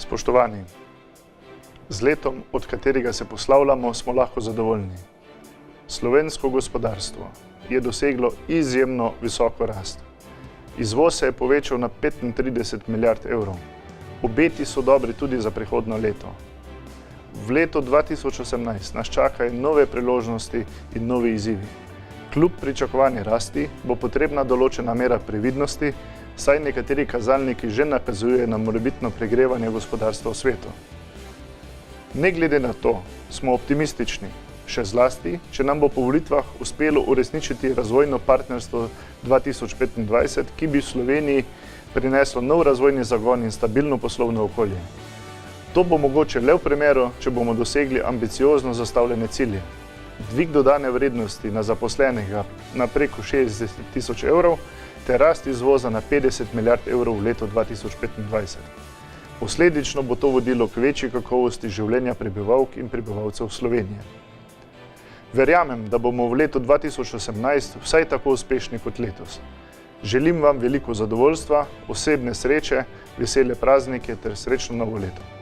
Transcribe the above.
Spoštovani, z letom, od katerega se poslavljamo, smo lahko zadovoljni. Slovensko gospodarstvo je doseglo izjemno visoko rast. Izvoz se je povečal na 35 milijard evrov. Obeti so dobri tudi za prihodnje leto. V letu 2018 nas čakajo nove priložnosti in novi izzivi. Kljub pričakovani rasti bo potrebna določena mera previdnosti, saj nekateri kazalniki že nakazujejo na morebitno pregrevanje gospodarstva v svetu. Ne glede na to, smo optimistični, še zlasti, če nam bo po volitvah uspelo uresničiti razvojno partnerstvo 2025, ki bi v Sloveniji prineslo nov razvojni zagon in stabilno poslovno okolje. To bo mogoče le v primeru, če bomo dosegli ambiciozno zastavljene cilje. Dvig dodane vrednosti na zaposlenega na preko 60 tisoč evrov ter rast izvoza na 50 milijard evrov v letu 2025. Posledično bo to vodilo k večji kakovosti življenja prebivalk in prebivalcev Slovenije. Verjamem, da bomo v letu 2018 vsaj tako uspešni kot letos. Želim vam veliko zadovoljstva, osebne sreče, vesele praznike ter srečno novo leto.